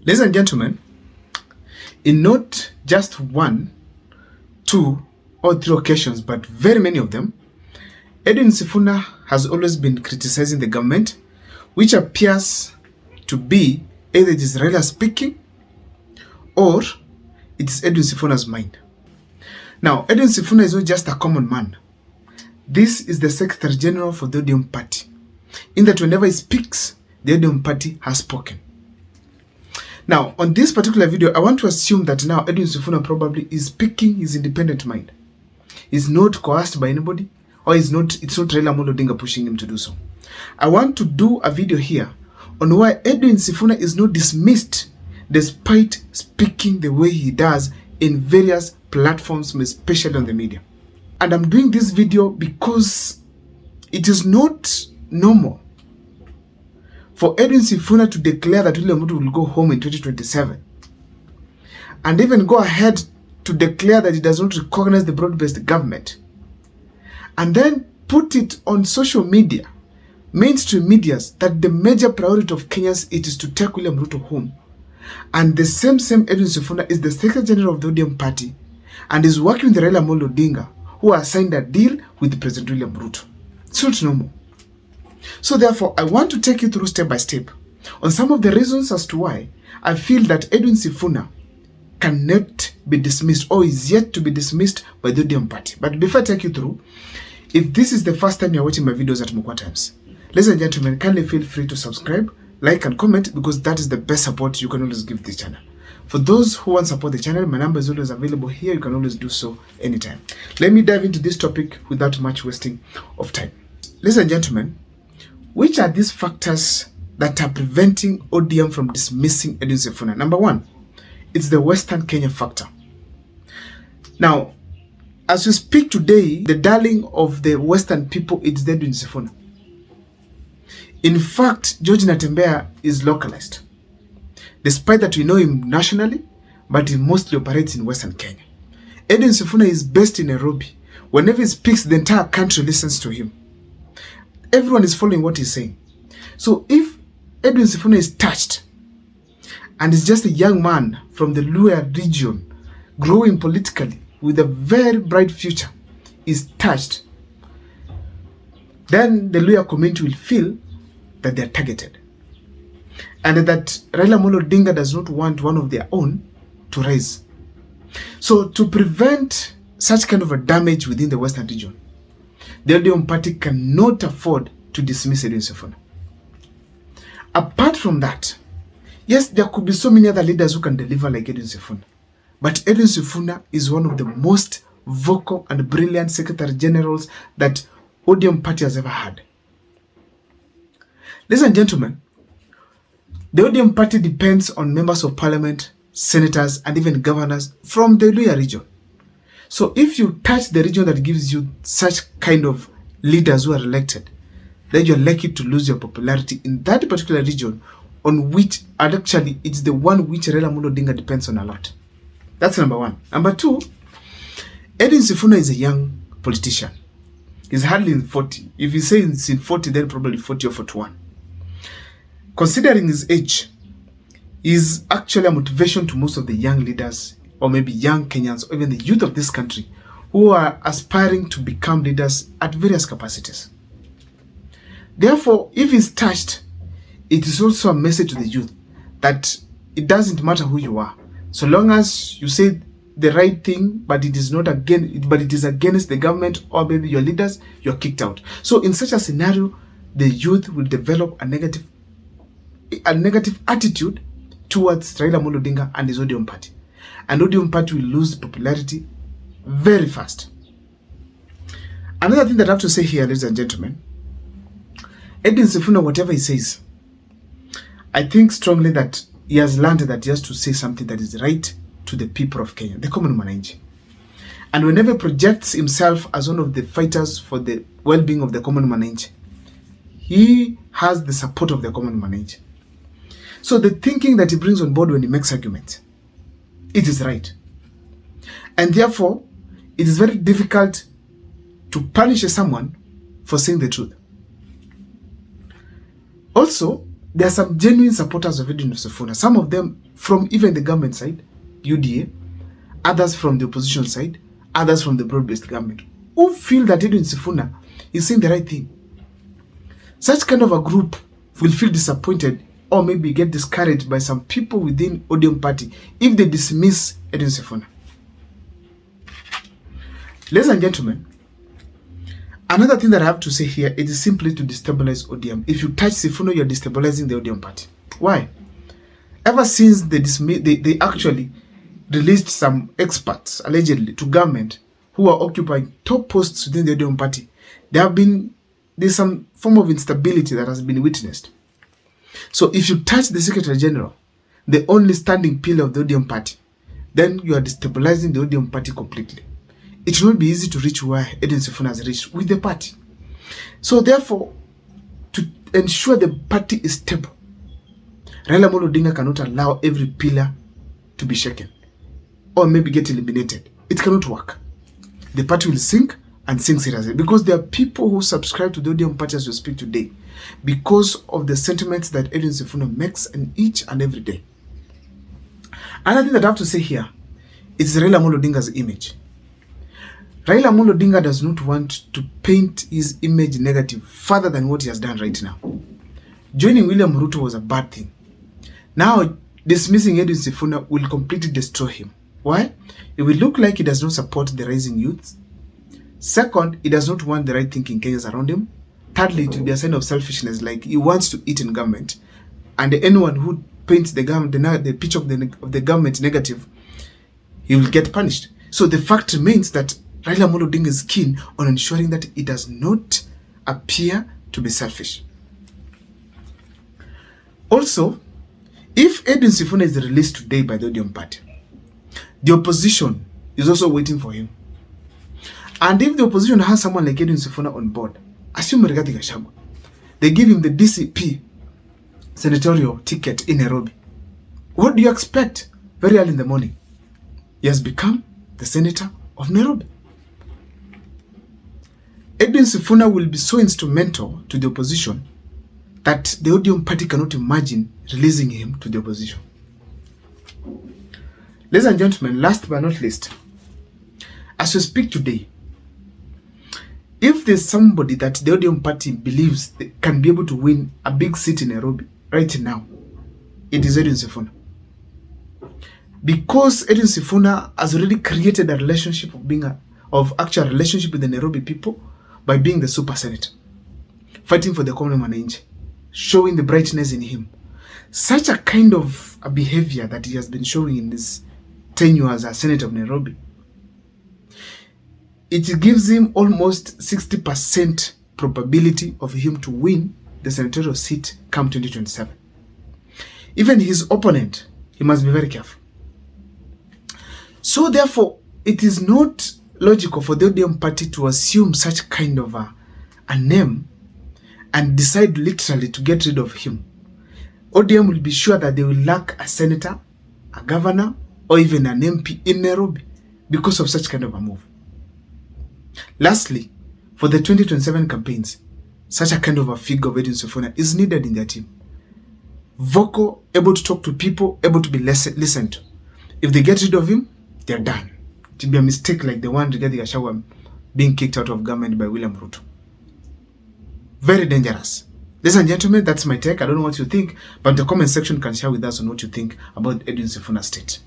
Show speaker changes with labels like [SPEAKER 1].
[SPEAKER 1] Ladies and gentlemen, in not just one, two, or three occasions, but very many of them, Edwin Sifuna has always been criticizing the government, which appears to be either it is Raila speaking or it is Edwin Sifuna's mind. Now, Edwin Sifuna is not just a common man. This is the Secretary General for the ODM party, in that whenever he speaks, the ODM party has spoken. Now, on this particular video, I want to assume that now Edwin Sifuna probably is speaking his independent mind. He's not coerced by anybody, or it's not Raila Amolo Odinga pushing him to do so. I want to do a video here on why Edwin Sifuna is not dismissed despite speaking the way he does in various platforms, especially on the media. And I'm doing this video because it is not normal for Edwin Sifuna to declare that William Ruto will go home in 2027 and even go ahead to declare that he does not recognize the broad-based government, and then put it on social media, mainstream medias, that the major priority of Kenyans it is to take William Ruto home. And the same Edwin Sifuna is the Secretary General of the ODM party and is working with Raila Amolo Odinga, who has signed a deal with President William Ruto. It's not normal. So therefore, I want to take you through step by step on some of the reasons as to why I feel that Edwin Sifuna cannot be dismissed or is yet to be dismissed by the ODM party. But before I take you through, if this is the first time you're watching my videos at Mukwa Times, ladies and gentlemen, kindly feel free to subscribe, like and comment, because that is the best support you can always give this channel. For those who want to support the channel, my number is always available here. You can always do so anytime. Let me dive into this topic without much wasting of time. Ladies and gentlemen, which are these factors that are preventing ODM from dismissing Edwin Sifuna? Number one, it's the Western Kenya factor. Now, as we speak today, the darling of the Western people is Edwin Sifuna. In fact, George Natembeya is localized. Despite that we know him nationally, but he mostly operates in Western Kenya. Edwin Sifuna is based in Nairobi. Whenever he speaks, the entire country listens to him. Everyone is following what he's saying. So if Edwin Sifuna is touched and is just a young man from the Luya region, growing politically with a very bright future, is touched, then the Luya community will feel that they are targeted, and that Raila Amolo Odinga does not want one of their own to rise. So to prevent such kind of a damage within the Western region, the ODM party cannot afford to dismiss Edwin Sifuna. Apart from that, yes, there could be so many other leaders who can deliver like Edwin Sifuna, but Edwin Sifuna is one of the most vocal and brilliant Secretary Generals that ODM party has ever had. Ladies and gentlemen, the ODM party depends on members of parliament, senators, and even governors from the Luya region. So if you touch the region that gives you such kind of leaders who are elected, then you're likely to lose your popularity in that particular region, on which actually it's the one which Raila Amolo Odinga depends on a lot. That's number one. Number two, Edwin Sifuna is a young politician. He's hardly in 40. If you say he's in 40, then probably 40 or 41. Considering his age, is actually a motivation to most of the young leaders, or maybe young Kenyans, or even the youth of this country, who are aspiring to become leaders at various capacities. Therefore, if he's touched, it is also a message to the youth that it doesn't matter who you are, so long as you say the right thing, but it is against the government or maybe your leaders, you're kicked out. So in such a scenario, the youth will develop a negative attitude towards Raila Amolo Odinga and his ODM party. And ODM party will lose popularity very fast. Another thing that I have to say here, ladies and gentlemen, Edwin Sifuna, whatever he says, I think strongly that he has learned that he has to say something that is right to the people of Kenya, the common mananchi. And whenever he projects himself as one of the fighters for the well-being of the common mananchi, he has the support of the common mananchi. So the thinking that he brings on board when he makes arguments, it is right. And therefore, it is very difficult to punish someone for saying the truth. Also, there are some genuine supporters of Edwin Sifuna, some of them from even the government side, UDA, others from the opposition side, others from the broad-based government, who feel that Edwin Sifuna is saying the right thing. Such kind of a group will feel disappointed or maybe get discouraged by some people within ODM party if they dismiss Edwin Sifuna. Ladies and gentlemen, another thing that I have to say here, it is simply to destabilize ODM. If you touch Sifuna, you're destabilizing the ODM party. Why? Ever since they actually released some experts, allegedly, to government who are occupying top posts within the ODM party, there's some form of instability that has been witnessed. So if you touch the Secretary General, the only standing pillar of the ODM party, then you are destabilizing the ODM party completely. It will not be easy to reach where Edwin Sifuna has reached with the party. So therefore, to ensure the party is stable, Raila Odinga cannot allow every pillar to be shaken or maybe get eliminated. It cannot work. The party will sink and sink seriously because there are people who subscribe to the ODM party as we speak today because of the sentiments that Edwin Sifuna makes in each and every day. Another thing that I have to say here is Raila Odinga's image. Raila Odinga does not want to paint his image negative further than what he has done right now. Joining William Ruto was a bad thing. Now, dismissing Edwin Sifuna will completely destroy him. Why? It will look like he does not support the rising youth. Second, he does not want the right thinking Kenyans around him. Thirdly, it will be a sign of selfishness, like he wants to eat in government. And anyone who paints the picture of the government negative, he will get punished. So the fact remains that Raila Odinga is keen on ensuring that it does not appear to be selfish. Also, if Edwin Sifuna is released today by the ODM party, the opposition is also waiting for him. And if the opposition has someone like Edwin Sifuna on board, assume Rigathi Gachagua, they give him the DCP senatorial ticket in Nairobi. What do you expect? Very early in the morning, he has become the senator of Nairobi. Edwin Sifuna will be so instrumental to the opposition that the ODM party cannot imagine releasing him to the opposition. Ladies and gentlemen, last but not least, as we speak today, if there's somebody that the ODM party believes can be able to win a big seat in Nairobi right now, it is Edwin Sifuna. Because Edwin Sifuna has already created a relationship of actual relationship with the Nairobi people by being the super senator, fighting for the common man, showing the brightness in him. Such a kind of a behavior that he has been showing in this tenure as a senator of Nairobi, it gives him almost 60% probability of him to win the senatorial seat come 2027. Even his opponent, he must be very careful. So therefore, it is not logical for the ODM party to assume such kind of a name and decide literally to get rid of him. ODM will be sure that they will lack a senator, a governor, or even an MP in Nairobi because of such kind of a move. Lastly, for the 2027 campaigns, such a kind of a figure of Edwin Sifuna is needed in their team. Vocal, able to talk to people, able to be listened to. If they get rid of him, they're done. It will be a mistake like the one regarding Gachagua being kicked out of government by William Ruto. Very dangerous. Ladies and gentlemen, that's my take. I don't know what you think, but the comment section can share with us on what you think about Edwin Sifuna's state.